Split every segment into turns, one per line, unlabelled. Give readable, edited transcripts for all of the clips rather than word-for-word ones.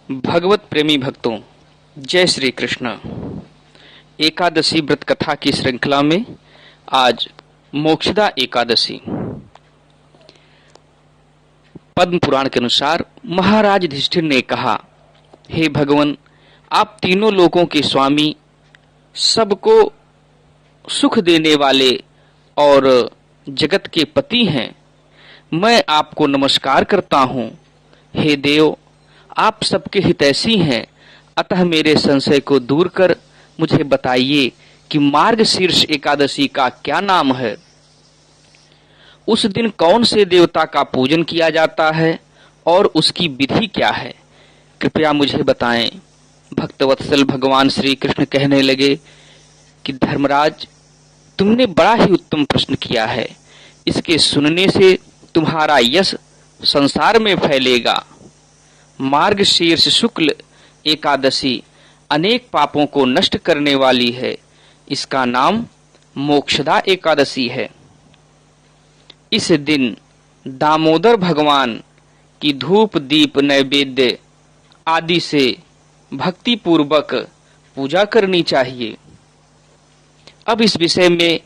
भगवत प्रेमी भक्तों, जय श्री कृष्ण। एकादशी व्रत कथा की श्रृंखला में आज मोक्षदा एकादशी। पद्म पुराण के अनुसार महाराज युधिष्ठिर ने कहा, हे भगवान, आप तीनों लोकों के स्वामी, सबको सुख देने वाले और जगत के पति हैं। मैं आपको नमस्कार करता हूँ। हे देव, आप सबके हितैषी हैं, अतः मेरे संशय को दूर कर मुझे बताइए कि मार्गशीर्ष एकादशी का क्या नाम है। उस दिन कौन से देवता का पूजन किया जाता है और उसकी विधि क्या है, कृपया मुझे बताएं। भक्तवत्सल भगवान श्री कृष्ण कहने लगे कि धर्मराज, तुमने बड़ा ही उत्तम प्रश्न किया है। इसके सुनने से तुम्हारा यश संसार में फैलेगा। मार्गशीर्ष शुक्ल एकादशी अनेक पापों को नष्ट करने वाली है। इसका नाम मोक्षदा एकादशी है। इस दिन दामोदर भगवान की धूप दीप नैवेद्य आदि से भक्ति पूर्वक पूजा करनी चाहिए। अब इस विषय में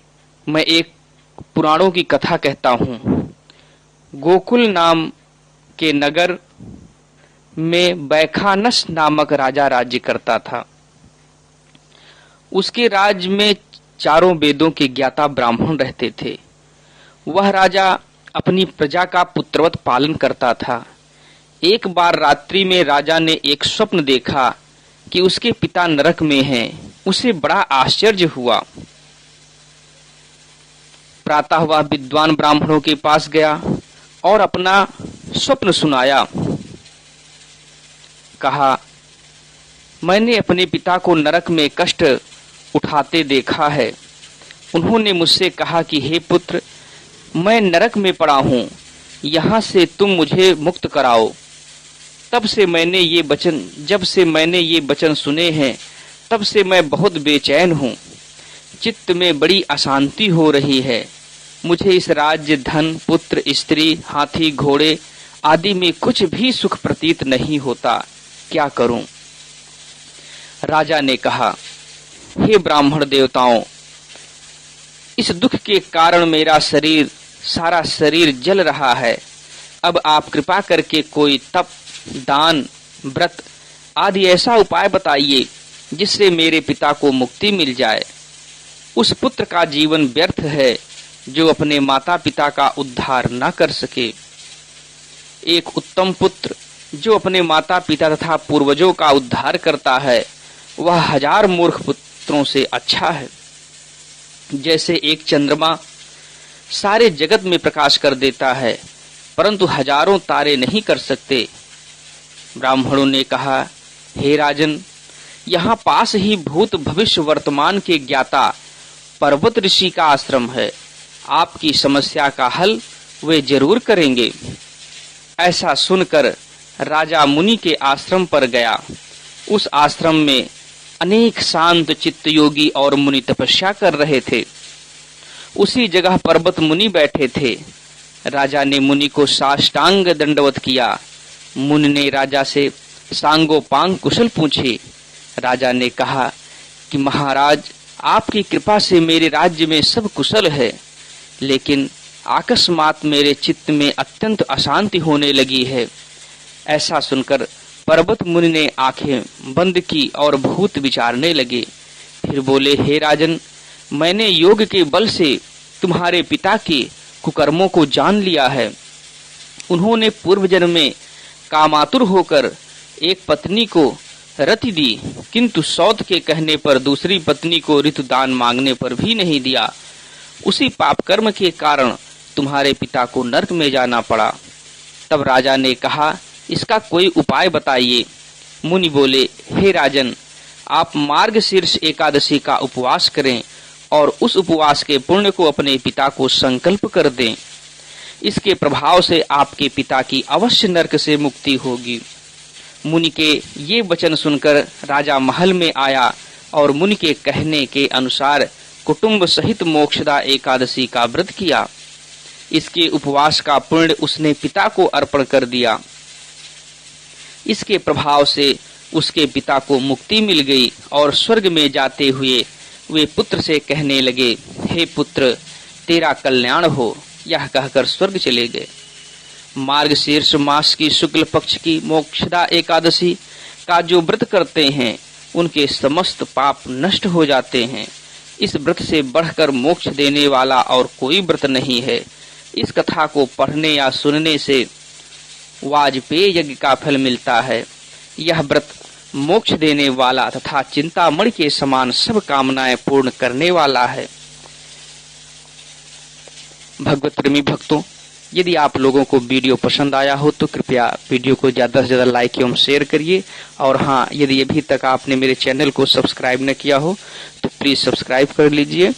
मैं एक पुराणों की कथा कहता हूँ। गोकुल नाम के नगर में बैखानस नामक राजा राज्य करता था। उसके राज्य में चारों वेदों के ज्ञाता ब्राह्मण रहते थे। वह राजा अपनी प्रजा का पुत्रवत पालन करता था। एक बार रात्रि में राजा ने एक स्वप्न देखा कि उसके पिता नरक में हैं। उसे बड़ा आश्चर्य हुआ। प्रातः वह विद्वान ब्राह्मणों के पास गया और अपना स्वप्न सुनाया। कहा, मैंने अपने पिता को नरक में कष्ट उठाते देखा है। उन्होंने मुझसे कहा कि हे पुत्र, मैं नरक में पड़ा हूँ, यहाँ से तुम मुझे मुक्त कराओ। जब से मैंने ये वचन सुने हैं, तब से मैं बहुत बेचैन हूँ। चित्त में बड़ी अशांति हो रही है। मुझे इस राज्य, धन, पुत्र, स्त्री, हाथी, घोड़े आदि में कुछ भी सुख प्रतीत नहीं होता। क्या करूं? राजा ने कहा, हे ब्राह्मण देवताओं, इस दुख के कारण मेरा सारा शरीर जल रहा है। अब आप कृपा करके कोई तप, दान, व्रत आदि ऐसा उपाय बताइए जिससे मेरे पिता को मुक्ति मिल जाए। उस पुत्र का जीवन व्यर्थ है जो अपने माता पिता का उद्धार न कर सके। एक उत्तम पुत्र जो अपने माता पिता तथा पूर्वजों का उद्धार करता है, वह 1000 मूर्ख पुत्रों से अच्छा है। जैसे एक चंद्रमा सारे जगत में प्रकाश कर देता है, परंतु हजारों तारे नहीं कर सकते। ब्राह्मणों ने कहा, हे राजन, यहाँ पास ही भूत भविष्य वर्तमान के ज्ञाता पर्वत ऋषि का आश्रम है। आपकी समस्या का हल वे जरूर करेंगे। ऐसा सुनकर राजा मुनि के आश्रम पर गया। उस आश्रम में अनेक शांत चित्त योगी और मुनि तपस्या कर रहे थे। उसी जगह पर्वत मुनि बैठे थे। राजा ने मुनि को साष्टांग दंडवत किया। मुनि ने राजा से सांगोपांग कुशल पूछे। राजा ने कहा कि महाराज, आपकी कृपा से मेरे राज्य में सब कुशल है, लेकिन अकस्मात मेरे चित्त में अत्यंत अशांति होने लगी है। ऐसा सुनकर पर्वत मुनि ने आंखें बंद की और भूत विचारने लगे। फिर बोले, हे राजन, मैंने योग के बल से तुम्हारे पिता के कुकर्मों को जान लिया है। उन्होंने पूर्व जन्म में कामातुर होकर एक पत्नी को रति दी, किंतु सौत के कहने पर दूसरी पत्नी को ऋतुदान मांगने पर भी नहीं दिया। उसी पाप कर्म के कारण तुम्हारे पिता को नरक में जाना पड़ा। तब राजा ने कहा, इसका कोई उपाय बताइए। मुनि बोले, हे राजन, आप मार्गशीर्ष एकादशी का उपवास करें और उस उपवास के पुण्य को अपने पिता को संकल्प कर दें। इसके प्रभाव से आपके पिता की अवश्य नरक से मुक्ति होगी। मुनि के ये वचन सुनकर राजा महल में आया और मुनि के कहने के अनुसार कुटुंब सहित मोक्षदा एकादशी का व्रत किया। इसके उपवास का पुण्य उसने पिता को अर्पण कर दिया। इसके प्रभाव से उसके पिता को मुक्ति मिल गई और स्वर्ग में जाते हुए वे पुत्र से कहने लगे, हे पुत्र, तेरा कल्याण हो। यह कहकर स्वर्ग चले गए। मार्गशीर्ष मास की शुक्ल पक्ष की मोक्षदा एकादशी का जो व्रत करते हैं उनके समस्त पाप नष्ट हो जाते हैं। इस व्रत से बढ़कर मोक्ष देने वाला और कोई व्रत नहीं है। इस कथा को पढ़ने या सुनने से वाजपेय यज्ञ का फल मिलता है। यह व्रत मोक्ष देने वाला तथा चिंतामणि के समान सब कामनाएं पूर्ण करने वाला है। भगवत प्रेमी भक्तों, यदि आप लोगों को वीडियो पसंद आया हो तो कृपया वीडियो को ज्यादा से ज्यादा लाइक एवं शेयर करिए। और हाँ, यदि अभी तक आपने मेरे चैनल को सब्सक्राइब न किया हो तो प्लीज सब्सक्राइब कर लीजिए।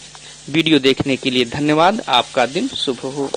वीडियो देखने के लिए धन्यवाद। आपका दिन शुभ हो।